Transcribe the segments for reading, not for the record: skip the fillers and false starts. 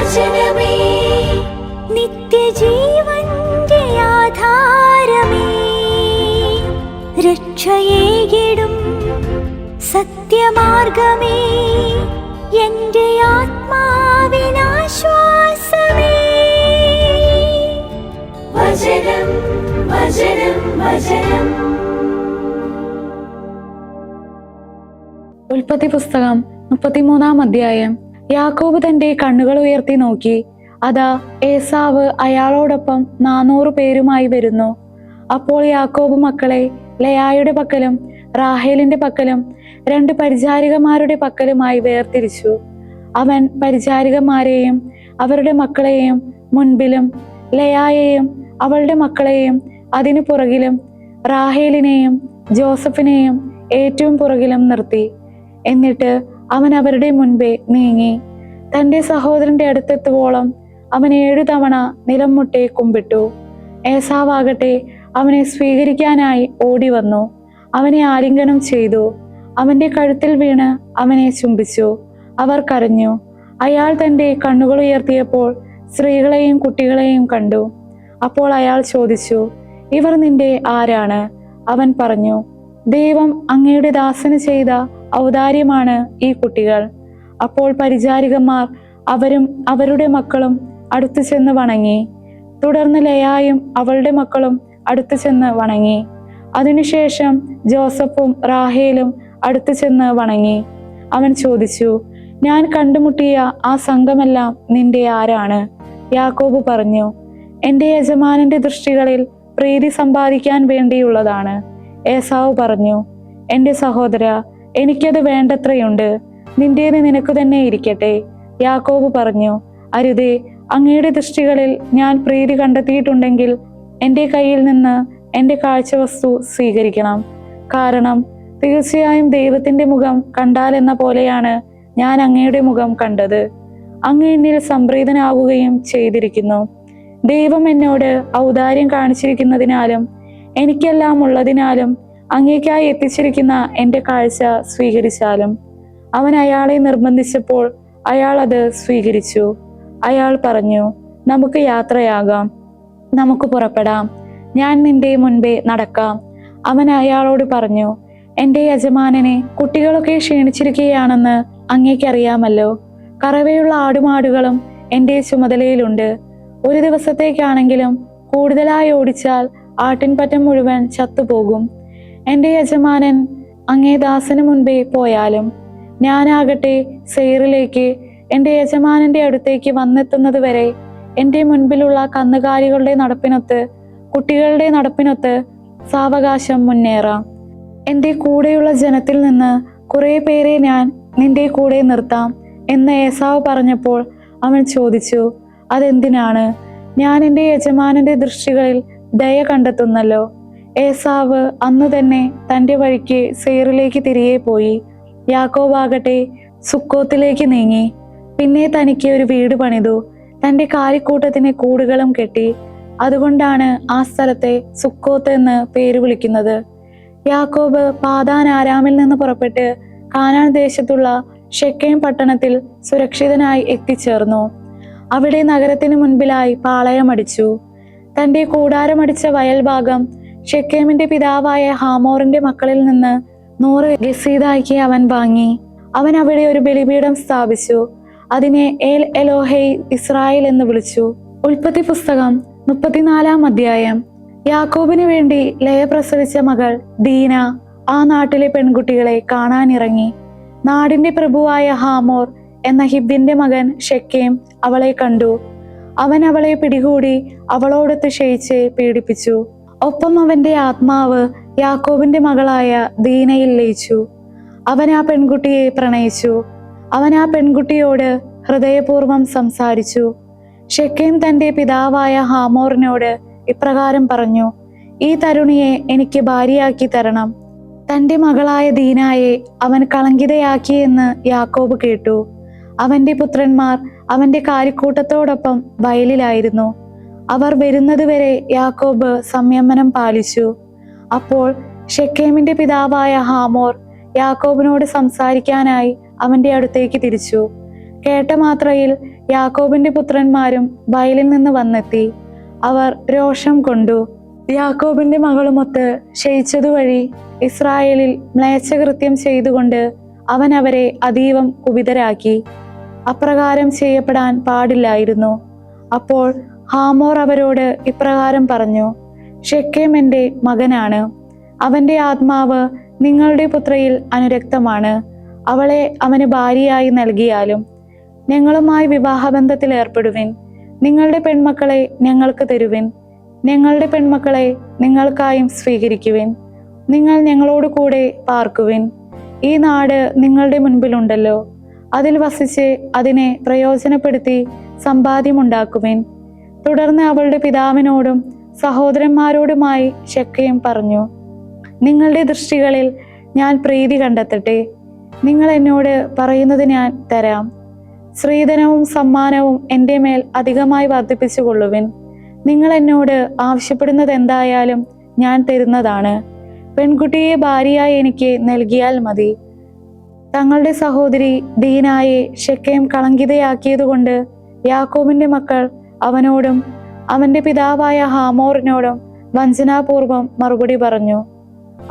വചനമേ നിത്യജീവന്റെ ആധാരമേ, രക്ഷയേകിടും സത്യമാർഗമേ, എന്റെ ആത്മാവിനാശ്വാസമേ. വചനം വചനം വചനം. ഉൽപ്പത്തി പുസ്തകം 33-ാം അധ്യായം. യാക്കോബ് തന്റെ കണ്ണുകൾ ഉയർത്തി നോക്കി, അതാ ഏസാവ് അയാളോടൊപ്പം 400 പേരുമായി വരുന്നു. അപ്പോൾ യാക്കോബ് മക്കളെ ലെയായുടെ പക്കലും റാഹേലിന്റെ പക്കലും 2 പരിചാരികമാരുടെ പക്കലുമായി വേർതിരിച്ചു. അവൻ പരിചാരികമാരെയും അവരുടെ മക്കളെയും മുൻപിലും ലെയായെയും അവളുടെ മക്കളെയും അതിനു പുറകിലും റാഹേലിനെയും ജോസഫിനെയും ഏറ്റവും പുറകിലും നിർത്തി. എന്നിട്ട് അവൻ അവരുടെ മുൻപേ നീങ്ങി. തന്റെ സഹോദരന്റെ അടുത്തെത്തുവോളം അവൻ 7 തവണ നിലം മുട്ടെ കുമ്പിട്ടു. ഏസാവാകട്ടെ അവനെ സ്വീകരിക്കാനായി ഓടി വന്നു, അവനെ ആലിംഗനം ചെയ്തു, അവന്റെ കഴുത്തിൽ വീണ് അവനെ ചുംബിച്ചു. അവർ കരഞ്ഞു. അയാൾ തന്റെ കണ്ണുകൾ ഉയർത്തിയപ്പോൾ സ്ത്രീകളെയും കുട്ടികളെയും കണ്ടു. അപ്പോൾ അയാൾ ചോദിച്ചു, ഇവർ നിന്റെ ആരാണ്? അവൻ പറഞ്ഞു, ദൈവം അങ്ങയുടെ ദാസന് ചെയ്ത ഔദാര്യമാണ് ഈ കുട്ടികൾ. അപ്പോൾ പരിചാരികന്മാർ അവരും അവരുടെ മക്കളും അടുത്തു ചെന്ന് വണങ്ങി. തുടർന്ന് ലെയായും അവളുടെ മക്കളും അടുത്തു ചെന്ന് വണങ്ങി. അതിനുശേഷം ജോസഫും റാഹേലും അടുത്തു ചെന്ന് വണങ്ങി. അവൻ ചോദിച്ചു, ഞാൻ കണ്ടുമുട്ടിയ ആ സംഘമെല്ലാം നിന്റെ ആരാണ്? യാക്കോബ് പറഞ്ഞു, എന്റെ യജമാനന്റെ ദൃഷ്ടികളിൽ പ്രീതി സമ്പാദിക്കാൻ വേണ്ടിയുള്ളതാണ്. ഏസാവ് പറഞ്ഞു, എന്റെ സഹോദര, എനിക്കത് വേണ്ടത്രയുണ്ട്, നിന്റേത് നിനക്ക് തന്നെ ഇരിക്കട്ടെ. യാക്കോബ് പറഞ്ഞു, അരുതേ, അങ്ങയുടെ ദൃഷ്ടികളിൽ ഞാൻ പ്രീതി കണ്ടെത്തിയിട്ടുണ്ടെങ്കിൽ എൻ്റെ കയ്യിൽ നിന്ന് എൻ്റെ കാഴ്ചവസ്തു സ്വീകരിക്കണം. കാരണം തീർച്ചയായും ദൈവത്തിന്റെ മുഖം കണ്ടാലെന്ന പോലെയാണ് ഞാൻ അങ്ങയുടെ മുഖം കണ്ടത്. അങ്ങ് എന്നിൽ സംപ്രീതനാവുകയും ചെയ്തിരിക്കുന്നു. ദൈവം എന്നോട് ഔദാര്യം കാണിച്ചിരിക്കുന്നതിനാലും എനിക്കെല്ലാം ഉള്ളതിനാലും അങ്ങേക്കായി എത്തിച്ചിരിക്കുന്ന എൻ്റെ കാഴ്ച സ്വീകരിച്ചാലും. അവൻ അയാളെ നിർബന്ധിച്ചപ്പോൾ അയാൾ അത് സ്വീകരിച്ചു. അയാൾ പറഞ്ഞു, നമുക്ക് യാത്രയാകാം, നമുക്ക് പുറപ്പെടാം, ഞാൻ നിന്റെ മുൻപേ നടക്കാം. അവൻ അയാളോട് പറഞ്ഞു, എന്റെ യജമാനനെ കുട്ടികളൊക്കെ ക്ഷീണിച്ചിരിക്കുകയാണെന്ന് അങ്ങേക്കറിയാമല്ലോ. കറവയുള്ള ആടുമാടുകളും എൻ്റെ ചുമതലയിലുണ്ട്. ഒരു ദിവസത്തേക്കാണെങ്കിലും കൂടുതലായി ഓടിച്ചാൽ ആട്ടിൻപറ്റം മുഴുവൻ ചത്തുപോകും. എൻ്റെ യജമാനൻ അങ്ങേ ദാസന് മുൻപേ പോയാലും ഞാനാകട്ടെ സെയറിലേക്ക് എൻ്റെ യജമാനന്റെ അടുത്തേക്ക് വന്നെത്തുന്നത് വരെ എൻ്റെ മുൻപിലുള്ള കന്നുകാലികളുടെ നടപ്പിനൊത്ത് കുട്ടികളുടെ നടപ്പിനൊത്ത് സാവകാശം മുന്നേറാം. എൻ്റെ കൂടെയുള്ള ജനത്തിൽ നിന്ന് കുറെ പേരെ ഞാൻ നിന്റെ കൂടെ നിർത്താം എന്ന് ഏസാവ് പറഞ്ഞപ്പോൾ അവൻ ചോദിച്ചു, അതെന്തിനാണ്? ഞാൻ എൻ്റെ യജമാനന്റെ ദൃഷ്ടികളിൽ ദയ കണ്ടെത്തുന്നല്ലോ. ഏസാവ് അന്ന് തന്നെ തൻ്റെ വഴിക്ക് സെയറിലേക്ക് തിരികെ പോയി. യാക്കോബാകട്ടെ സുക്കോത്തിലേക്ക് നീങ്ങി. പിന്നെ തനിക്ക് ഒരു വീട് പണിതു, തൻ്റെ കാലിക്കൂട്ടത്തിന് കൂടുകളും കെട്ടി. അതുകൊണ്ടാണ് ആ സ്ഥലത്തെ സുക്കോത്ത് എന്ന് പേര് വിളിക്കുന്നത്. യാക്കോബ് പാദാൻ ആരാമിൽ നിന്ന് പുറപ്പെട്ട് കാനാൻ ദേശത്തുള്ള ഷെക്കേം പട്ടണത്തിൽ സുരക്ഷിതനായി എത്തിച്ചേർന്നു. അവിടെ നഗരത്തിന് മുൻപിലായി പാളയമടിച്ചു. തന്റെ കൂടാരമടിച്ച വയൽഭാഗം ഷെക്കേമിന്റെ പിതാവായ ഹാമോറിന്റെ മക്കളിൽ നിന്ന് 100 ഗസീതാക്കി അവൻ വാങ്ങി. അവൻ അവിടെ ഒരു ബലിപീഠം സ്ഥാപിച്ചു. അതിനെ ഏൽ എലോഹൈ ഇസ്രായേൽ എന്ന് വിളിച്ചു. ഉൽപ്പത്തി പുസ്തകം 34-ാം അധ്യായം. യാക്കോബിന് വേണ്ടി ലയ പ്രസവിച്ച മകൾ ദീന ആ നാട്ടിലെ പെൺകുട്ടികളെ കാണാനിറങ്ങി. നാടിന്റെ പ്രഭുവായ ഹാമോർ എന്ന ഹിബ്ബിന്റെ മകൻ ഷെക്കേം അവളെ കണ്ടു. അവൻ അവളെ പിടികൂടി അവളോടൊത്ത് ക്ഷയിച്ച് പീഡിപ്പിച്ചു. ഒപ്പം അവന്റെ ആത്മാവ് യാക്കോബിന്റെ മകളായ ദീനയിൽ ലയിച്ചു. അവൻ ആ പെൺകുട്ടിയെ പ്രണയിച്ചു. അവൻ ആ പെൺകുട്ടിയോട് ഹൃദയപൂർവ്വം സംസാരിച്ചു. ഷെക്കേം തന്റെ പിതാവായ ഹാമോറിനോട് ഇപ്രകാരം പറഞ്ഞു, ഈ തരുണിയെ എനിക്ക് ഭാര്യയാക്കി തരണം. തന്റെ മകളായ ദീനായെ അവൻ കളങ്കിതയാക്കിയെന്ന് യാക്കോബ് കേട്ടു. അവന്റെ പുത്രന്മാർ അവന്റെ കാലിക്കൂട്ടത്തോടൊപ്പം വയലിലായിരുന്നു. അവർ വരുന്നതുവരെ യാക്കോബ് സംയമനം പാലിച്ചു. അപ്പോൾ ഷെക്കേമിന്റെ പിതാവായ ഹാമോർ യാക്കോബിനോട് സംസാരിക്കാനായി അവന്റെ അടുത്തേക്ക് തിരിച്ചു. കേട്ട മാത്രയിൽ യാക്കോബിന്റെ പുത്രന്മാരും വയലിൽ നിന്ന് വന്നെത്തി. അവർ രോഷം കൊണ്ടു യാക്കോബിന്റെ മകളുമൊത്ത് ക്ഷയിച്ചതുവഴി ഇസ്രായേലിൽ മ്ലേച്ഛകൃത്യം ചെയ്തുകൊണ്ട് അവൻ അവരെ അതീവം കുപിതരാക്കി. അപ്രകാരം ചെയ്യപ്പെടാൻ പാടില്ലായിരുന്നു. അപ്പോൾ ഹാമോർ അവരോട് ഇപ്രകാരം പറഞ്ഞു: ഷെക്കേം എൻ്റെ മകനാണ്. അവന്റെ ആത്മാവ് നിങ്ങളുടെ പുത്രയിൽ അനുരക്തമാണ്. അവളെ അവന് ഭാര്യയായി നൽകിയാലും ഞങ്ങളുമായി വിവാഹബന്ധത്തിൽ ഏർപ്പെടുവിൻ. നിങ്ങളുടെ പെൺമക്കളെ ഞങ്ങൾക്ക് തരുവിൻ. ഞങ്ങളുടെ പെൺമക്കളെ നിങ്ങൾക്കായും സ്വീകരിക്കുവിൻ. നിങ്ങൾ ഞങ്ങളോട് കൂടെ പാർക്കുവിൻ. ഈ നാട് നിങ്ങളുടെ മുൻപിലുണ്ടല്ലോ. അതിൽ വസിച്ച് അതിനെ പ്രയോജനപ്പെടുത്തി സമ്പാദ്യമുണ്ടാക്കുവിൻ. തുടർന്ന് അവളുടെ പിതാവിനോടും സഹോദരന്മാരോടുമായി ഷെക്കേം പറഞ്ഞു: നിങ്ങളുടെ ദൃഷ്ടികളിൽ ഞാൻ പ്രീതി കണ്ടെത്തട്ടെ. നിങ്ങൾ എന്നോട് പറയുന്നത് ഞാൻ തരാം. സ്ത്രീധനവും സമ്മാനവും എൻ്റെ മേൽ അധികമായി വർദ്ധിപ്പിച്ചു കൊള്ളുവിൻ. നിങ്ങൾ എന്നോട് ആവശ്യപ്പെടുന്നത് എന്തായാലും ഞാൻ തരുന്നതാണ്. പെൺകുട്ടിയെ ഭാര്യയായി എനിക്ക് നൽകിയാൽ മതി. തങ്ങളുടെ സഹോദരി ദീനായെ ഷെക്കേം കളങ്കിതയാക്കിയതുകൊണ്ട് യാക്കോബിന്റെ മക്കൾ അവനോടും അവന്റെ പിതാവായ ഹാമോറിനോടും വഞ്ചനാപൂർവം മറുപടി പറഞ്ഞു.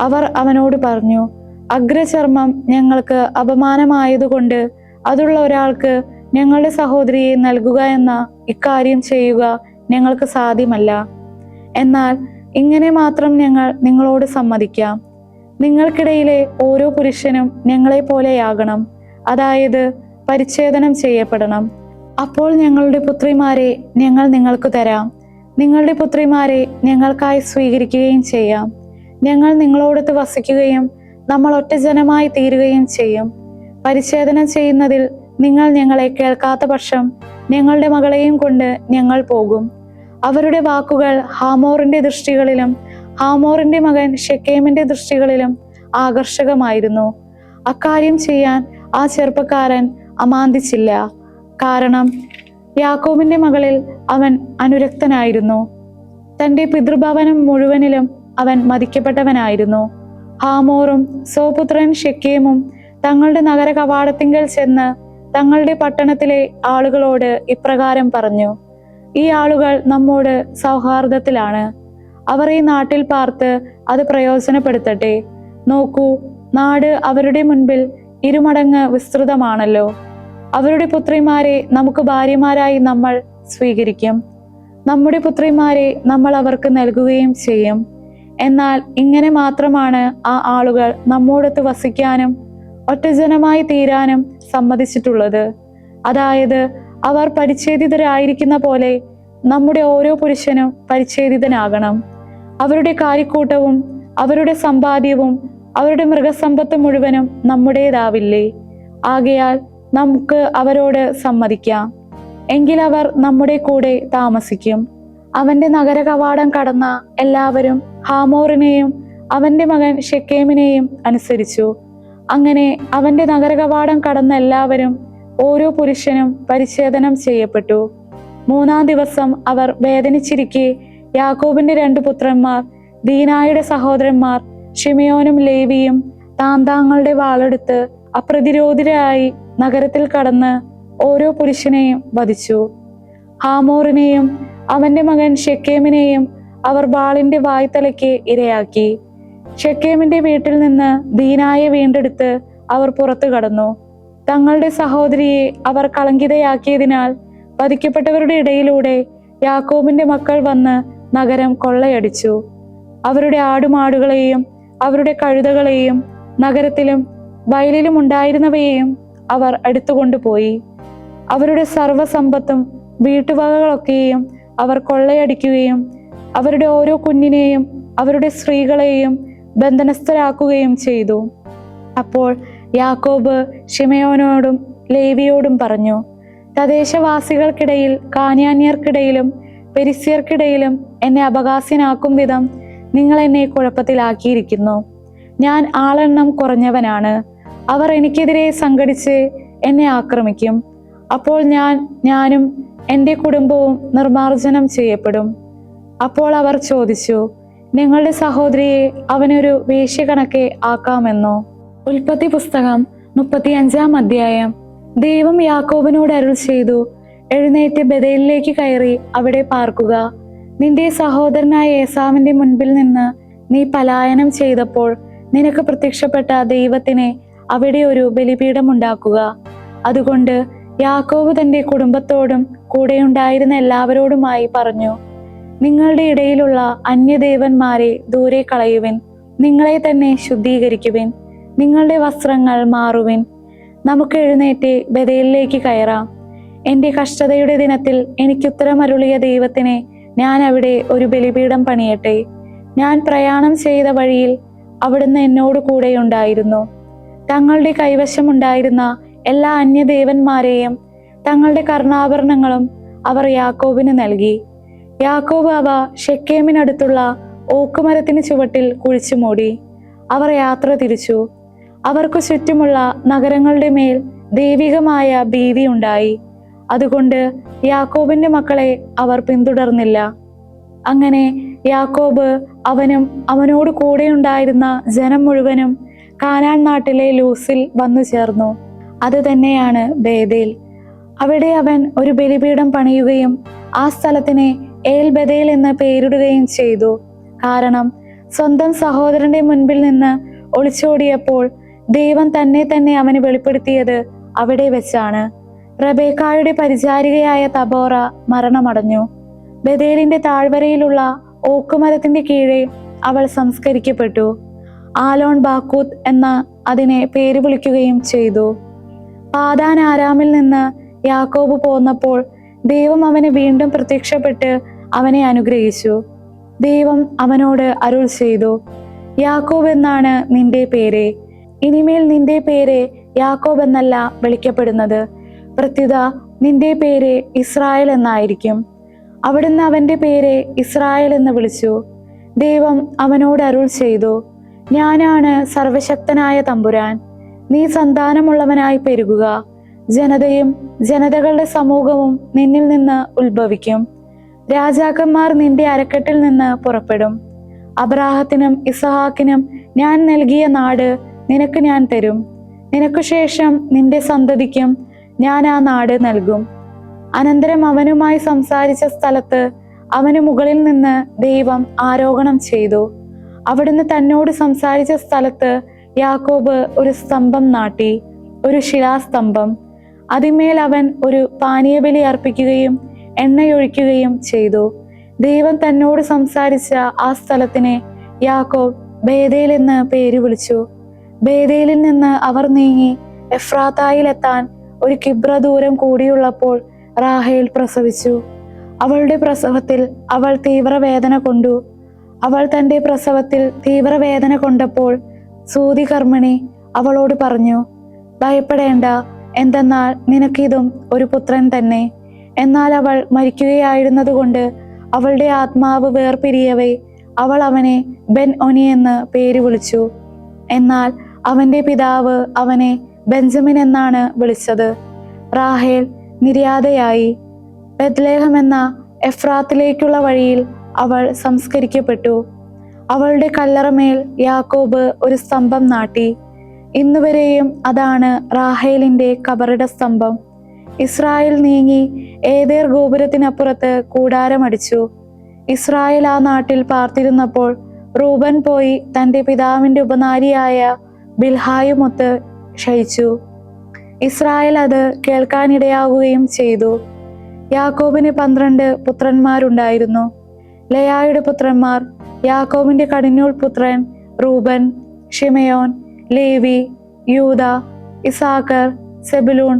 അവർ അവനോട് പറഞ്ഞു: അഗ്രചർമ്മം ഞങ്ങൾക്ക് അപമാനമായതുകൊണ്ട് അതുള്ള ഒരാൾക്ക് ഞങ്ങളുടെ സഹോദരിയെ നൽകുക എന്ന ഇക്കാര്യം ചെയ്യുക ഞങ്ങൾക്ക് സാധ്യമല്ല. എന്നാൽ ഇങ്ങനെ മാത്രം ഞങ്ങൾ നിങ്ങളോട് സമ്മതിക്കാം: നിങ്ങൾക്കിടയിലെ ഓരോ പുരുഷനും ഞങ്ങളെ പോലെയാകണം, അതായത് പരിച്ഛേദനം ചെയ്യപ്പെടണം. അപ്പോൾ ഞങ്ങളുടെ പുത്രിമാരെ ഞങ്ങൾ നിങ്ങൾക്ക് തരാം. നിങ്ങളുടെ പുത്രിമാരെ ഞങ്ങൾക്കായി സ്വീകരിക്കുകയും ചെയ്യാം. ഞങ്ങൾ നിങ്ങളോടൊത്ത് വസിക്കുകയും നമ്മൾ ഒറ്റ ജനമായി തീരുകയും ചെയ്യും. പരിച്ഛേദനം ചെയ്യുന്നതിൽ നിങ്ങൾ ഞങ്ങളെ കേൾക്കാത്ത പക്ഷം ഞങ്ങളുടെ മകളെയും കൊണ്ട് ഞങ്ങൾ പോകും. അവരുടെ വാക്കുകൾ ഹാമോറിന്റെ ദൃഷ്ടികളിലും ഹാമോറിന്റെ മകൻ ഷെക്കേമിന്റെ ദൃഷ്ടികളിലും ആകർഷകമായിരുന്നു. അക്കാര്യം ചെയ്യാൻ ആ ചെറുപ്പക്കാരൻ അമാന്തിച്ചില്ല. കാരണം യാക്കോബിന്റെ മകളിൽ അവൻ അനുരക്തനായിരുന്നു. തന്റെ പിതൃഭവനം മുഴുവനിലും അവൻ മതിക്കപ്പെട്ടവനായിരുന്നു. ഹാമോറും സ്വപുത്രൻ ഷെക്കേമും തങ്ങളുടെ നഗര കവാടത്തിങ്കൽ ചെന്ന് തങ്ങളുടെ പട്ടണത്തിലെ ആളുകളോട് ഇപ്രകാരം പറഞ്ഞു: ഈ ആളുകൾ നമ്മോട് സൗഹാർദ്ദത്തിലാണ്. അവർ ഈ നാട്ടിൽ പാർത്ത് അത് പ്രയോജനപ്പെടുത്തട്ടെ. നോക്കൂ, നാട് അവരുടെ മുൻപിൽ ഇരുമടങ്ങ് വിസ്തൃതമാണല്ലോ. അവരുടെ പുത്രിമാരെ നമുക്ക് ഭാര്യമാരായി നമ്മൾ സ്വീകരിക്കും. നമ്മുടെ പുത്രിമാരെ നമ്മൾ അവർക്ക് നൽകുകയും ചെയ്യും. എന്നാൽ ഇങ്ങനെ മാത്രമാണ് ആ ആളുകൾ നമ്മോടൊത്ത് വസിക്കാനും ഒറ്റജനമായി തീരാനും സമ്മതിച്ചിട്ടുള്ളത്. അതായത് അവർ പരിച്ഛേദിതരായിരിക്കുന്ന പോലെ നമ്മുടെ ഓരോ പുരുഷനും പരിച്ഛേദിതനാകണം. അവരുടെ കാര്യക്കൂട്ടവും അവരുടെ സമ്പാദ്യവും അവരുടെ മൃഗസമ്പത്ത് മുഴുവനും നമ്മുടേതാവില്ലേ? ആകയാൽ നമുക്ക് അവരോട് സമ്മതിക്കാം. എങ്കിൽ അവർ നമ്മുടെ കൂടെ താമസിക്കും. അവന്റെ നഗര കവാടം കടന്ന എല്ലാവരും ഹാമോറിനെയും അവന്റെ മകൻ ഷെക്കേമിനെയും അനുസരിച്ചു. അങ്ങനെ അവന്റെ നഗര കവാടം കടന്ന എല്ലാവരും ഓരോ പുരുഷനും പരിച്ഛേദനം ചെയ്യപ്പെട്ടു. 3-ാം ദിവസം അവർ വേദനിച്ചിരിക്കെ യാക്കോബിന്റെ 2 പുത്രന്മാർ, ദീനായുടെ സഹോദരന്മാർ ഷിമയോനും ലേവിയും, താന്താങ്ങളുടെ വാളെടുത്ത് അപ്രതിരോധിതരായി നഗരത്തിൽ കടന്ന് ഓരോ പുരുഷനെയും വധിച്ചു. ഹാമോറിനെയും അവന്റെ മകൻ ഷെക്കേമിനെയും അവർ വാളിന്റെ വായ്ത്തലയ്ക്ക് ഇരയാക്കി. ഷെക്കേമിന്റെ വീട്ടിൽ നിന്ന് ദീനായെ വീണ്ടെടുത്ത് അവർ പുറത്തു കടന്നു. തങ്ങളുടെ സഹോദരിയെ അവർ കളങ്കിതയാക്കിയതിനാൽ വധിക്കപ്പെട്ടവരുടെ ഇടയിലൂടെ യാക്കോബിന്റെ മക്കൾ വന്ന് നഗരം കൊള്ളയടിച്ചു. അവരുടെ ആടുമാടുകളെയും അവരുടെ കഴുതകളെയും നഗരത്തിലും വയലിലും ഉണ്ടായിരുന്നവയെയും അവർ എടുത്തുകൊണ്ടുപോയി. അവരുടെ സർവ്വസമ്പത്തും വീട്ടുവകകളൊക്കെയും അവർ കൊള്ളയടിക്കുകയും അവരുടെ ഓരോ കുഞ്ഞിനെയും അവരുടെ സ്ത്രീകളെയും ബന്ധനസ്ഥരാക്കുകയും ചെയ്തു. അപ്പോൾ യാക്കോബ് ഷിമയോനോടും ലേവിയോടും പറഞ്ഞു: തദ്ദേശവാസികൾക്കിടയിൽ, കാനാന്യർക്കിടയിലും പെരിസ്യർക്കിടയിലും എന്നെ അപഹാസ്യനാക്കും വിധം നിങ്ങൾ എന്നെ കുഴപ്പത്തിലാക്കിയിരിക്കുന്നു. ഞാൻ ആളെണ്ണം കുറഞ്ഞവനാണ്. അവർ എനിക്കെതിരെ സംഘടിച്ച് എന്നെ ആക്രമിക്കും. അപ്പോൾ ഞാനും എൻ്റെ കുടുംബവും നിർമാർജനം ചെയ്യപ്പെടും. അപ്പോൾ അവർ ചോദിച്ചു: നിങ്ങളുടെ സഹോദരിയെ അവനൊരു വേശ്യ കണക്കെ ആക്കാമെന്നോ? ഉൽപ്പത്തി പുസ്തകം 35-ാം അധ്യായം. ദൈവം യാക്കോബിനോട് അരുൾ ചെയ്തു, എഴുന്നേറ്റ് ബേഥേലിലേക്ക് കയറി അവിടെ പാർക്കുക. നിന്റെ സഹോദരനായ ഏസാവിന്റെ മുൻപിൽ നിന്ന് നീ പലായനം ചെയ്തപ്പോൾ നിനക്ക് പ്രത്യക്ഷപ്പെട്ട ദൈവത്തിന് അവിടെ ഒരു ബലിപീഠം ഉണ്ടാക്കുക. അതുകൊണ്ട് യാക്കോബ് തന്റെ കുടുംബത്തോടും കൂടെയുണ്ടായിരുന്ന എല്ലാവരോടുമായി പറഞ്ഞു, നിങ്ങളുടെ ഇടയിലുള്ള അന്യദേവന്മാരെ ദൂരെ കളയുവിൻ, നിങ്ങളെ തന്നെ ശുദ്ധീകരിക്കുവിൻ, നിങ്ങളുടെ വസ്ത്രങ്ങൾ മാറുവിൻ. നമുക്ക് എഴുന്നേറ്റ് ബേഥേലിലേക്ക് കയറാം. എന്റെ കഷ്ടതയുടെ ദിനത്തിൽ എനിക്കുത്തരമരുളിയ ദൈവത്തിന് ഞാൻ അവിടെ ഒരു ബലിപീഠം പണിയട്ടെ. ഞാൻ പ്രയാണം ചെയ്ത വഴിയിൽ അവിടുന്ന് എന്നോട് കൂടെയുണ്ടായിരുന്നു. തങ്ങളുടെ കൈവശമുണ്ടായിരുന്ന എല്ലാ അന്യദേവന്മാരെയും തങ്ങളുടെ കർണാഭരണങ്ങളും അവർ യാക്കോബിന് നൽകി. യാക്കോബ് അവ ശെക്കേമിനടുത്തുള്ള ഓക്കുമരത്തിന് ചുവട്ടിൽ കുഴിച്ചു മൂടി. അവർ യാത്ര തിരിച്ചു. അവർക്കു ചുറ്റുമുള്ള നഗരങ്ങളുടെ മേൽ ദൈവികമായ ഭീതി ഉണ്ടായി. അതുകൊണ്ട് യാക്കോബിന്റെ മക്കളെ അവർ പിന്തുടർന്നില്ല. അങ്ങനെ യാക്കോബ് അവനും അവനോട് കൂടെയുണ്ടായിരുന്ന ജനം മുഴുവനും കാനാൻ നാട്ടിലെ ലൂസിൽ വന്നു ചേർന്നു. അത് തന്നെയാണ് ബേഥേൽ. അവിടെ അവൻ ഒരു ബലിപീഠം പണിയുകയും ആ സ്ഥലത്തിന് ഏൽ ബേഥേൽ എന്ന് പേരിടുകയും ചെയ്തു. കാരണം സ്വന്തം സഹോദരന്റെ മുൻപിൽ നിന്ന് ഒളിച്ചോടിയപ്പോൾ ദൈവം തന്നെ അവന് വെളിപ്പെടുത്തിയത് അവിടെ വെച്ചാണ്. റബേക്കായുടെ പരിചാരികയായ തബോറ മരണമടഞ്ഞു. ബേഥേലിന്റെ താഴ്വരയിലുള്ള ഓക്കുമരത്തിന്റെ കീഴെ അവൾ സംസ്കരിക്കപ്പെട്ടു. ആലോൺ ബാക്കൂത്ത് എന്ന അതിനെ പേര് വിളിക്കുകയും ചെയ്തു. പാദാൻ ആരാമിൽ നിന്ന് യാക്കോബ് പോന്നപ്പോൾ ദൈവം അവന് വീണ്ടും പ്രത്യക്ഷപ്പെട്ട് അവനെ അനുഗ്രഹിച്ചു. ദൈവം അവനോട് അരുൾ ചെയ്തു, യാക്കോബ് എന്നാണ് നിന്റെ പേര്. ഇനിമേൽ നിന്റെ പേര് യാക്കോബ് എന്നല്ല വിളിക്കപ്പെടുന്നത്, പ്രത്യുത നിന്റെ പേര് ഇസ്രായേൽ എന്നായിരിക്കും. അവിടുന്ന് അവന്റെ പേര് ഇസ്രായേൽ എന്ന് വിളിച്ചു. ദൈവം അവനോട് അരുൾ ചെയ്തു, ഞാനാണ് സർവശക്തനായ തമ്പുരാൻ. നീ സന്താനമുള്ളവനായി പെരുകുക. ജനതയും ജനതകളുടെ സമൂഹവും നിന്നിൽ നിന്ന് ഉത്ഭവിക്കും. രാജാക്കന്മാർ നിന്റെ അരക്കെട്ടിൽ നിന്ന് പുറപ്പെടും. അബ്രാഹത്തിനും ഇസഹാക്കിനും ഞാൻ നൽകിയ നാട് നിനക്ക് ഞാൻ തരും. നിനക്കു ശേഷം നിന്റെ സന്തതിക്കും ഞാൻ ആ നാട് നൽകും. അനന്തരം അവനുമായി സംസാരിച്ച സ്ഥലത്ത് അവന് മുകളിൽ നിന്ന് ദൈവം ആരോഹണം ചെയ്തു. അവിടുന്ന് തന്നോട് സംസാരിച്ച സ്ഥലത്ത് യാക്കോബ് ഒരു സ്തംഭം നാട്ടി, ഒരു ശിലാസ്തംഭം. അതിന്മേൽ അവൻ ഒരു പാനീയബലി അർപ്പിക്കുകയും എണ്ണയൊഴിക്കുകയും ചെയ്തു. ദൈവം തന്നോട് സംസാരിച്ച ആ സ്ഥലത്തിന് യാക്കോബ് ബേഥേൽ എന്ന് പേര് വിളിച്ചു. ബേഥേലിൽ നിന്ന് അവർ നീങ്ങി എഫ്രാത്തായിലെത്താൻ ഒരു കിബ്ര ദൂരം കൂടിയുള്ളപ്പോൾ റാഹേൽ പ്രസവിച്ചു. അവളുടെ പ്രസവത്തിൽ അവൾ തീവ്രവേദന കൊണ്ടു. അവൾ തന്റെ പ്രസവത്തിൽ തീവ്രവേദന കൊണ്ടപ്പോൾ സൂതികർമ്മിണി അവളോട് പറഞ്ഞു, ഭയപ്പെടേണ്ട, എന്തെന്നാൽ നിനക്കിതും ഒരു പുത്രൻ തന്നെ. എന്നാൽ അവൾ മരിക്കുകയായിരുന്നതുകൊണ്ട് അവളുടെ ആത്മാവ് വേർപിരിയവേ അവൾ അവനെ ബെൻ ഒനി എന്ന് പേര് വിളിച്ചു. എന്നാൽ അവന്റെ പിതാവ് അവനെ ബെഞ്ചമിൻ എന്നാണ് വിളിച്ചത്. റാഹേൽ നിര്യാതയായി. ബെത്ലേഹം എന്ന എഫ്രാത്തിലേക്കുള്ള വഴിയിൽ അവൾ സംസ്കരിക്കപ്പെട്ടു. അവളുടെ കല്ലറമേൽ യാക്കോബ് ഒരു സ്തംഭം നാട്ടി. ഇന്നുവരെയും അതാണ് റാഹേലിന്റെ കബറിട സ്തംഭം. ഇസ്രായേൽ നീങ്ങി ഏതേർ ഗോപുരത്തിനപ്പുറത്ത് കൂടാരമടിച്ചു. ഇസ്രായേൽ ആ നാട്ടിൽ പാർത്തിരുന്നപ്പോൾ റൂബൻ പോയി തന്റെ പിതാവിന്റെ ഉപനാരിയായ ബിൽഹായുമൊത്ത് ക്ഷയിച്ചു. ഇസ്രായേൽ അത് കേൾക്കാനിടയാവുകയും ചെയ്തു. യാക്കോബിന് 12 പുത്രന്മാരുണ്ടായിരുന്നു. ലെയായുടെ പുത്രന്മാർ യാക്കോബിന്റെ കടിഞ്ഞൂൽ പുത്രൻ റൂബൻ, ഷിമയോൻ, ലേവി, യൂദ, ഇസാക്കർ, സെബുലൂൺ.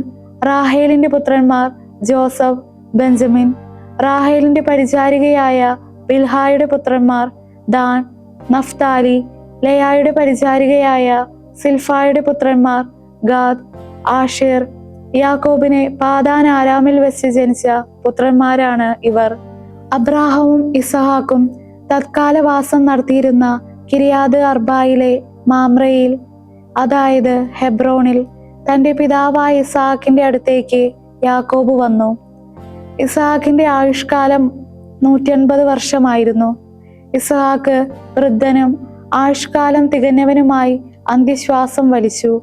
റാഹേലിന്റെ പുത്രന്മാർ ജോസഫ്, ബെഞ്ചമിൻ. റാഹേലിന്റെ പരിചാരികയായ ബിൽഹായുടെ പുത്രന്മാർ ദാൻ, നഫ്താലി. ലെയായുടെ പരിചാരികയായ സിൽഫായുടെ പുത്രന്മാർ ഗാദ്, ആഷേർ. യാക്കോബിനെ പാദാൻ ആരാമിൽ വെച്ച് ജനിച്ച പുത്രന്മാരാണ് ഇവർ. അബ്രാഹവും ഇസഹാക്കും തത്കാലവാസം നടത്തിയിരുന്ന കിരിയാത് അർബായിലെ മാമ്രയിൽ, അതായത് ഹെബ്രോണിൽ, തന്റെ പിതാവായ ഇസഹാക്കിന്റെ അടുത്തേക്ക് യാക്കോബ് വന്നു. ഇസഹാക്കിന്റെ ആയുഷ്കാലം 180 വർഷമായിരുന്നു. ഇസഹാക്ക് വൃദ്ധനും ആയുഷ്കാലം തികഞ്ഞവനുമായി അന്ത്യശ്വാസം വലിച്ചു.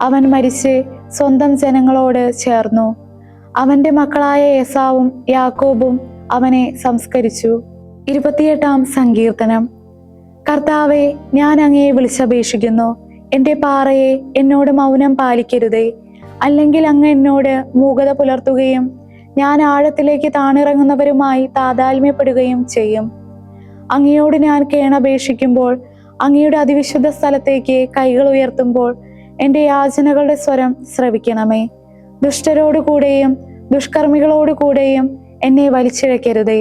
അവൻ മരിച്ച് സ്വന്തം ജനങ്ങളോട് ചേർന്നു. അവന്റെ മക്കളായ ഏസാവും യാക്കോബും അവനെ സംസ്കരിച്ചു. 28-ാം സങ്കീർത്തനം. കർത്താവെ, ഞാൻ അങ്ങയെ വിളിച്ചപേക്ഷിക്കുന്നു. എൻ്റെ പാറയെ, എന്നോട് മൗനം പാലിക്കരുതേ. അല്ലെങ്കിൽ അങ്ങ് എന്നോട് മൂകത പുലർത്തുകയും ഞാൻ ആഴത്തിലേക്ക് താണിറങ്ങുന്നവരുമായി താതാത്മ്യപ്പെടുകയും ചെയ്യും. അങ്ങയോട് ഞാൻ കേണപേക്ഷിക്കുമ്പോൾ, അങ്ങയുടെ അതിവിശുദ്ധ സ്ഥലത്തേക്ക് കൈകൾ ഉയർത്തുമ്പോൾ എൻ്റെ യാചനകളുടെ സ്വരം ശ്രവിക്കണമേ. ദുഷ്ടരോടുകൂടെയും ദുഷ്കർമ്മികളോടുകൂടെയും എന്നെ വലിച്ചിഴക്കരുതേ.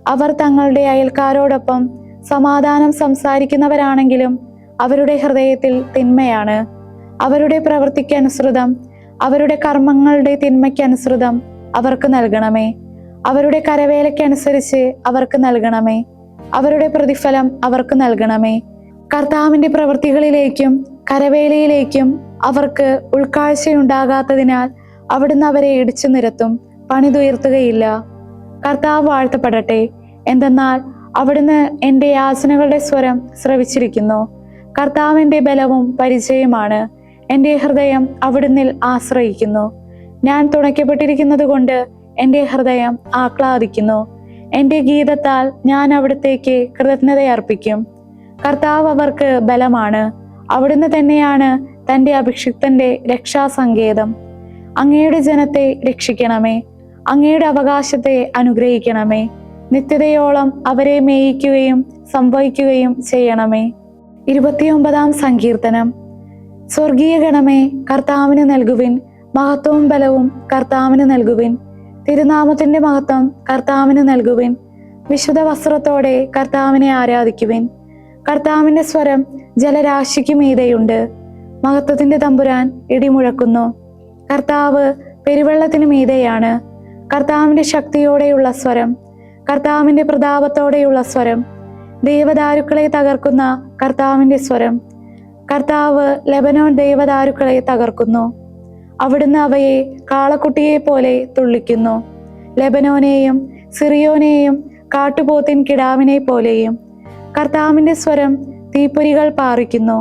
അവർ തങ്ങളുടെ അയൽക്കാരോടൊപ്പം സമാധാനം സംസാരിക്കുന്നവരാണെങ്കിലും അവരുടെ ഹൃദയത്തിൽ തിന്മയാണ്. അവരുടെ പ്രവൃത്തിക്കനുസൃതം, അവരുടെ കർമ്മങ്ങളുടെ തിന്മയ്ക്കനുസൃതം അവർക്ക് നൽകണമേ. അവരുടെ കരവേലയ്ക്കനുസരിച്ച് അവർക്ക് നൽകണമേ. അവരുടെ പ്രതിഫലം അവർക്ക് നൽകണമേ. കർത്താവിന്റെ പ്രവൃത്തികളിലേക്കും കരവേലയിലേക്കും അവർക്ക് ഉൾക്കാഴ്ചയുണ്ടാകാത്തതിനാൽ അവിടുന്ന് അവരെ ഇടിച്ചു നിരത്തും, പണിതുയർത്തുകയില്ല. കർത്താവ് വാഴ്ത്തപ്പെടട്ടെ. എന്തെന്നാൽ അവിടുന്ന് എൻ്റെ യാചനകളുടെ സ്വരം ശ്രവിച്ചിരിക്കുന്നു. കർത്താവിന്റെ ബലവും പരിചയമാണ്. എൻ്റെ ഹൃദയം അവിടുന്നിൽ ആശ്രയിക്കുന്നു. ഞാൻ തുണയ്ക്കപ്പെട്ടിരിക്കുന്നത് കൊണ്ട് എൻ്റെ ഹൃദയം ആഹ്ലാദിക്കുന്നു. എൻ്റെ ഗീതത്താൽ ഞാൻ അവിടുത്തേക്ക് കൃതജ്ഞതയർപ്പിക്കും. കർത്താവ് അവർക്ക് ബലമാണ്. അവിടുന്ന് തന്നെയാണ് തൻ്റെ അഭിഷിക്തന്റെ രക്ഷാസങ്കേതം. അങ്ങയുടെ ജനത്തെ രക്ഷിക്കണമേ. അങ്ങയുടെ അവകാശത്തെ അനുഗ്രഹിക്കണമേ. നിത്യതയോളം അവരെ മേയിക്കുകയും സംഭവിക്കുകയും ചെയ്യണമേ. 29-ാം സങ്കീർത്തനം. സ്വർഗീയ ഗണമേ, കർത്താവിന് നൽകുവിൻ. മഹത്വവും ബലവും കർത്താവിന് നൽകുവിൻ. തിരുനാമത്തിന്റെ മഹത്വം കർത്താവിന് നൽകുവിൻ. വിശുദ്ധ വസ്ത്രത്തോടെ കർത്താവിനെ ആരാധിക്കുവിൻ. കർത്താവിന്റെ സ്വരം ജലരാശിക്ക് മീതെയുണ്ട്. മഹത്വത്തിന്റെ തമ്പുരാൻ ഇടിമുഴക്കുന്നു. കർത്താവ് പെരുവെള്ളത്തിന് മീതെയാണ്. കർത്താവിന്റെ ശക്തിയോടെയുള്ള സ്വരം, കർത്താവിന്റെ പ്രതാപത്തോടെയുള്ള സ്വരം, ദേവദാരുക്കളെ തകർക്കുന്ന കർത്താവിന്റെ സ്വരം. കർത്താവ് ലെബനോൻ ദേവദാരുക്കളെ തകർക്കുന്നു. അവിടുന്ന് അവയെ കാളക്കുട്ടിയെ പോലെ തുള്ളിക്കുന്നു. ലെബനോനെയും സിറിയോനെയും കാട്ടുപോത്തിൻ കിടാവിനെ പോലെയും. കർത്താവിന്റെ സ്വരം തീപ്പൊരികൾ പാറിക്കുന്നു.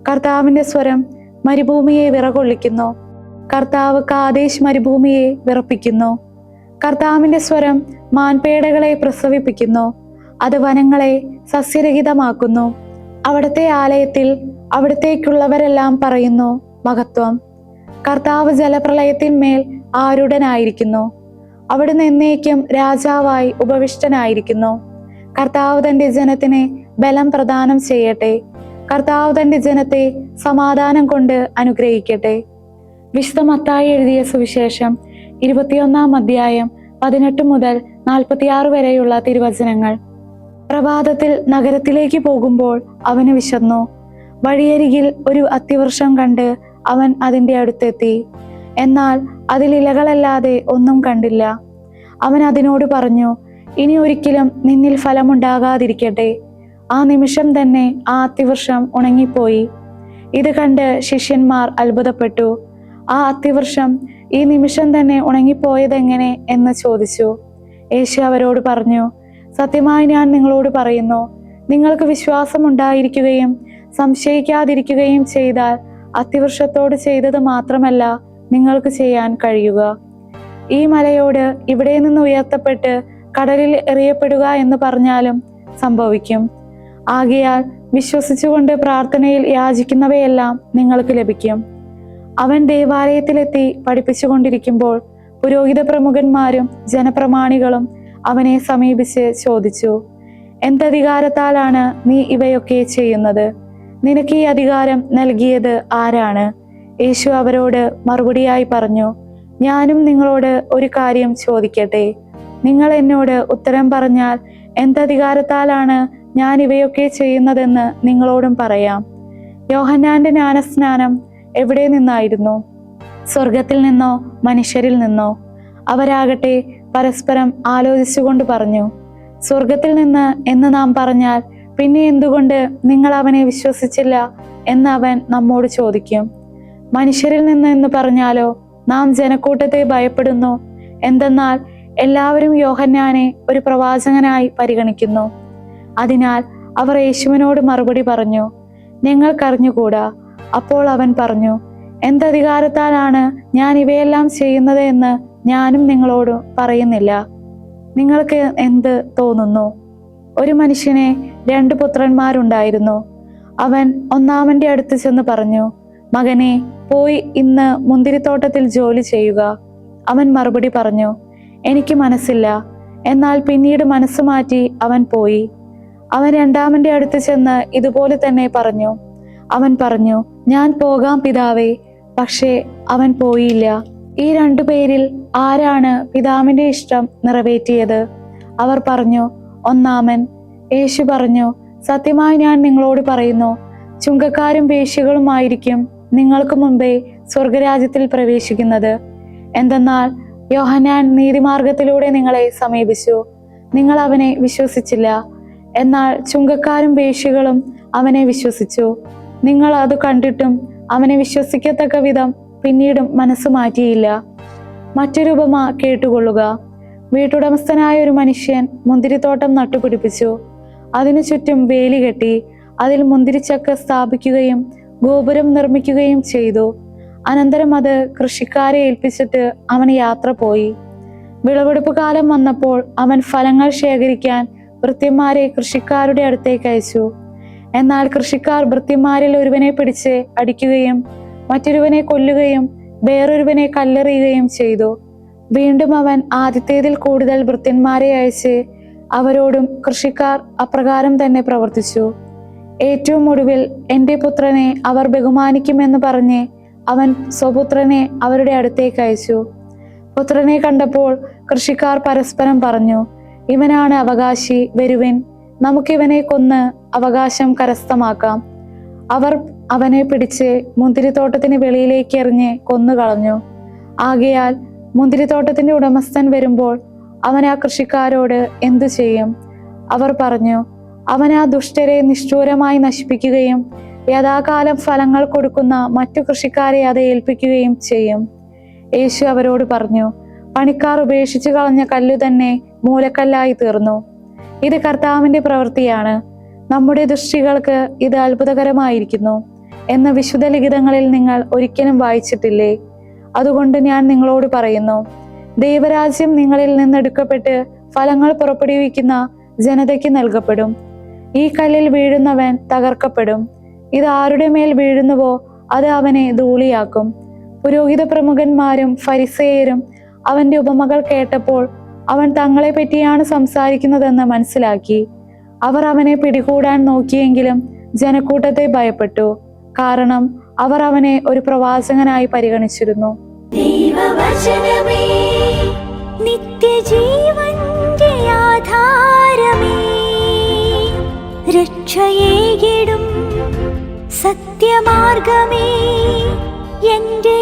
കർത്താവിന്റെ സ്വരം മരുഭൂമിയെ വിറകൊള്ളിക്കുന്നു. കർത്താവ് കാദേശ് മരുഭൂമിയെ വിറപ്പിക്കുന്നു. കർത്താവിന്റെ സ്വരം മാൻപേടകളെ പ്രസവിപ്പിക്കുന്നു. അത് വനങ്ങളെ സസ്യരഹിതമാക്കുന്നു. അവിടുത്തെ ആലയത്തിൽ അവിടത്തേക്കുള്ളവരെല്ലാം പറയുന്നു മഹത്വം. കർത്താവ് ജലപ്രളയത്തിന്മേൽ ആരൂഢനായിരിക്കുന്നു. അവിടുന്ന് എന്നേക്കും രാജാവായി ഉപവിഷ്ടനായിരിക്കുന്നു. കർത്താവ് തന്റെ ജനത്തിന് ബലം പ്രദാനം ചെയ്യട്ടെ. കർത്താവ് തന്റെ ജനത്തെ സമാധാനം കൊണ്ട് അനുഗ്രഹിക്കട്ടെ. വിശുദ്ധ മത്തായി എഴുതിയ സുവിശേഷം 21-ാം അധ്യായം 18 മുതൽ 46 വരെയുള്ള തിരുവചനങ്ങൾ. പ്രഭാതത്തിൽ നഗരത്തിലേക്ക് പോകുമ്പോൾ അവന് വിശന്നു. വഴിയരികിൽ ഒരു അത്തിവൃക്ഷം കണ്ട് അവൻ അതിൻ്റെ അടുത്തെത്തി. എന്നാൽ അതിൽ ഇലകളല്ലാതെ ഒന്നും കണ്ടില്ല. അവൻ അതിനോട് പറഞ്ഞു, ഇനി ഒരിക്കലും നിന്നിൽ ഫലമുണ്ടാകാതിരിക്കട്ടെ. ആ നിമിഷം തന്നെ ആ അത്തിവൃക്ഷം ഉണങ്ങിപ്പോയി. ഇത് കണ്ട് ശിഷ്യന്മാർ അത്ഭുതപ്പെട്ടു. ആ അത്തിവൃക്ഷം ഈ നിമിഷം തന്നെ ഉണങ്ങിപ്പോയതെങ്ങനെ എന്ന് ചോദിച്ചു. യേശു അവരോട് പറഞ്ഞു, സത്യമായി ഞാൻ നിങ്ങളോട് പറയുന്നു, നിങ്ങൾക്ക് വിശ്വാസം ഉണ്ടായിരിക്കുകയും സംശയിക്കാതിരിക്കുകയും ചെയ്താൽ അത്തിവൃക്ഷത്തോട് ചെയ്തത് മാത്രമല്ല നിങ്ങൾക്ക് ചെയ്യാൻ കഴിയുക. ഈ മലയോട് ഇവിടെ നിന്ന് ഉയർത്തപ്പെട്ട് കടലിൽ എറിയപ്പെടുക എന്ന് പറഞ്ഞാലും സംഭവിക്കും. ആകയാൽ വിശ്വസിച്ചുകൊണ്ട് പ്രാർത്ഥനയിൽ യാചിക്കുന്നവയെല്ലാം നിങ്ങൾക്ക് ലഭിക്കും. അവൻ ദേവാലയത്തിലെത്തി പഠിപ്പിച്ചുകൊണ്ടിരിക്കുമ്പോൾ പുരോഹിത പ്രമുഖന്മാരും ജനപ്രമാണികളും അവനെ സമീപിച്ച് ചോദിച്ചു, എന്തധികാരത്താലാണ് നീ ഇവയൊക്കെ ചെയ്യുന്നത്? നിനക്ക് ഈ അധികാരം നൽകിയത് ആരാണ്? യേശു അവരോട് മറുപടിയായി പറഞ്ഞു, ഞാനും നിങ്ങളോട് ഒരു കാര്യം ചോദിക്കട്ടെ. നിങ്ങൾ എന്നോട് ഉത്തരം പറഞ്ഞാൽ എന്തധികാരത്താലാണ് ഞാൻ ഇവയൊക്കെ ചെയ്യുന്നതെന്ന് നിങ്ങളോടും പറയാം. യോഹന്നാന്റെ ജ്ഞാനസ്നാനം എവിടെ നിന്നായിരുന്നു? സ്വർഗത്തിൽ നിന്നോ മനുഷ്യരിൽ നിന്നോ? അവരാകട്ടെ പരസ്പരം ആലോചിച്ചുകൊണ്ട് പറഞ്ഞു, സ്വർഗത്തിൽ നിന്ന് എന്ന് നാം പറഞ്ഞാൽ പിന്നെ എന്തുകൊണ്ട് നിങ്ങൾ അവനെ വിശ്വസിച്ചില്ല എന്ന് അവൻ നമ്മോട് ചോദിക്കും. മനുഷ്യരിൽ നിന്ന് എന്ന് പറഞ്ഞാലോ നാം ജനക്കൂട്ടത്തെ ഭയപ്പെടുന്നു. എന്തെന്നാൽ എല്ലാവരും യോഹന്നാനെ ഒരു പ്രവാചകനായി പരിഗണിക്കുന്നു. അതിനാൽ അവർ യേശുവിനോട് മറുപടി പറഞ്ഞു, ഞങ്ങൾക്കറിഞ്ഞുകൂടാ. അപ്പോൾ അവൻ പറഞ്ഞു, എന്തധികാരത്താലാണ് ഞാൻ ഇവയെല്ലാം ചെയ്യുന്നത് എന്ന് ഞാനും നിങ്ങളോട് പറയുന്നില്ല. നിങ്ങൾക്ക് എന്ത് തോന്നുന്നു? ഒരു മനുഷ്യന് 2 പുത്രന്മാരുണ്ടായിരുന്നു. അവൻ ഒന്നാമന്റെ അടുത്ത് ചെന്ന് പറഞ്ഞു, മകനെ, പോയി ഇന്ന് മുന്തിരിത്തോട്ടത്തിൽ ജോലി ചെയ്യുക. അവൻ മറുപടി പറഞ്ഞു, എനിക്ക് മനസ്സില്ല. എന്നാൽ പിന്നീട് മനസ്സ് മാറ്റി അവൻ പോയി. അവൻ രണ്ടാമന്റെ അടുത്ത് ചെന്ന് ഇതുപോലെ തന്നെ പറഞ്ഞു. അവൻ പറഞ്ഞു, ഞാൻ പോകാം പിതാവേ. പക്ഷേ അവൻ പോയില്ല. ഈ 2 പേരിൽ ആരാണ് പിതാവിന്റെ ഇഷ്ടം നിറവേറ്റിയത്? അവർ പറഞ്ഞു, ഒന്നാമൻ. യേശു പറഞ്ഞു, സത്യമായി ഞാൻ നിങ്ങളോട് പറയുന്നു, ചുങ്കക്കാരും വേശ്യകളുമായിരിക്കും നിങ്ങൾക്ക് മുമ്പേ സ്വർഗരാജ്യത്തിൽ പ്രവേശിക്കുന്നത്. എന്തെന്നാൽ യോഹന്നാൻ നീതിമാർഗത്തിലൂടെ നിങ്ങളെ സമീപിച്ചു, നിങ്ങൾ അവനെ വിശ്വസിച്ചില്ല. എന്നാൽ ചുങ്കക്കാരും വേശ്യകളും അവനെ വിശ്വസിച്ചു. നിങ്ങൾ അത് കണ്ടിട്ടും അവനെ വിശ്വസിക്കത്തക്ക വിധം പിന്നീടും മനസ്സ് മാറ്റിയില്ല. മറ്റൊരു ഉപമ കേട്ടുകൊള്ളുക. വീട്ടുടമസ്ഥനായ ഒരു മനുഷ്യൻ മുന്തിരിത്തോട്ടം നട്ടുപിടിപ്പിച്ചു. അതിനു ചുറ്റും വേലി കെട്ടി അതിൽ മുന്തിരിച്ചക്ക സ്ഥാപിക്കുകയും ഗോപുരം നിർമ്മിക്കുകയും ചെയ്തു. അനന്തരം അത് കൃഷിക്കാരെ ഏൽപ്പിച്ചിട്ട് അവൻ യാത്ര പോയി. വിളവെടുപ്പ് കാലം വന്നപ്പോൾ അവൻ ഫലങ്ങൾ ശേഖരിക്കാൻ ഭൃത്യന്മാരെ കൃഷിക്കാരുടെ അടുത്തേക്ക് അയച്ചു. എന്നാൽ കൃഷിക്കാർ ഭൃത്യന്മാരിൽ ഒരുവനെ പിടിച്ച് അടിക്കുകയും മറ്റൊരുവനെ കൊല്ലുകയും വേറൊരുവനെ കല്ലെറിയുകയും ചെയ്തു. വീണ്ടും അവൻ ആദ്യത്തേതിൽ കൂടുതൽ ഭൃത്യന്മാരെ അയച്ച് അവരോടും കൃഷിക്കാർ അപ്രകാരം തന്നെ പ്രവർത്തിച്ചു. ഏറ്റവും ഒടുവിൽ എൻ്റെ പുത്രനെ അവർ ബഹുമാനിക്കുമെന്ന് പറഞ്ഞ് അവൻ സ്വപുത്രനെ അവരുടെ അടുത്തേക്ക് അയച്ചു. പുത്രനെ കണ്ടപ്പോൾ കൃഷിക്കാർ പരസ്പരം പറഞ്ഞു, ഇവനാണ് അവകാശി, വരുവിൻ, നമുക്കിവനെ കൊന്ന് അവകാശം കരസ്ഥമാക്കാം. അവർ അവനെ പിടിച്ച് മുന്തിരിത്തോട്ടത്തിന് വെളിയിലേക്ക് എറിഞ്ഞ് കൊന്നുകളഞ്ഞു. ആകയാൽ മുന്തിരിത്തോട്ടത്തിന്റെ ഉടമസ്ഥൻ വരുമ്പോൾ അവൻ ആ കൃഷിക്കാരോട് എന്തു ചെയ്യും? അവർ പറഞ്ഞു, അവൻ ആ ദുഷ്ടരെ നിഷ്ഠൂരമായി നശിപ്പിക്കുകയും യഥാകാലം ഫലങ്ങൾ കൊടുക്കുന്ന മറ്റു കൃഷിക്കാരെ അത് ഏൽപ്പിക്കുകയും ചെയ്യും. യേശു അവരോട് പറഞ്ഞു, പണിക്കാർ ഉപേക്ഷിച്ചു കളഞ്ഞ കല്ലു തന്നെ മൂലക്കല്ലായി തീർന്നു. ഇത് കർത്താവിന്റെ പ്രവൃത്തിയാണ്. നമ്മുടെ ദൃഷ്ടികൾക്ക് ഇത് അത്ഭുതകരമായിരിക്കുന്നു എന്ന് വിശുദ്ധ ലിഖിതങ്ങളിൽ നിങ്ങൾ ഒരിക്കലും വായിച്ചിട്ടില്ലേ? അതുകൊണ്ട് ഞാൻ നിങ്ങളോട് പറയുന്നു, ദൈവരാജ്യം നിങ്ങളിൽ നിന്നെടുക്കപ്പെട്ട് ഫലങ്ങൾ പുറപ്പെടുവിക്കുന്ന ജനതയ്ക്ക് നൽകപ്പെടും. ഈ കല്ലിൽ വീഴുന്നവൻ തകർക്കപ്പെടും. ഇത് ആരുടെ മേൽ വീഴുന്നുവോ അത് അവനെ ധൂളിയാക്കും. പുരോഹിത പ്രമുഖന്മാരും ഫരിസേയരും അവന്റെ ഉപമകൾ കേട്ടപ്പോൾ അവൻ തങ്ങളെ പറ്റിയാണ് സംസാരിക്കുന്നതെന്ന് മനസ്സിലാക്കി. അവർ അവനെ പിടികൂടാൻ നോക്കിയെങ്കിലും ജനക്കൂട്ടത്തെ ഭയപ്പെട്ടു, കാരണം അവർ അവനെ ഒരു പ്രവാചകനായി പരിഗണിച്ചിരുന്നു. ദൈവവചനമേ, നിത്യജീവന്റെ ആധാരമേ, രക്ഷയേകിടും സത്യമാർഗമേ, എന്റെ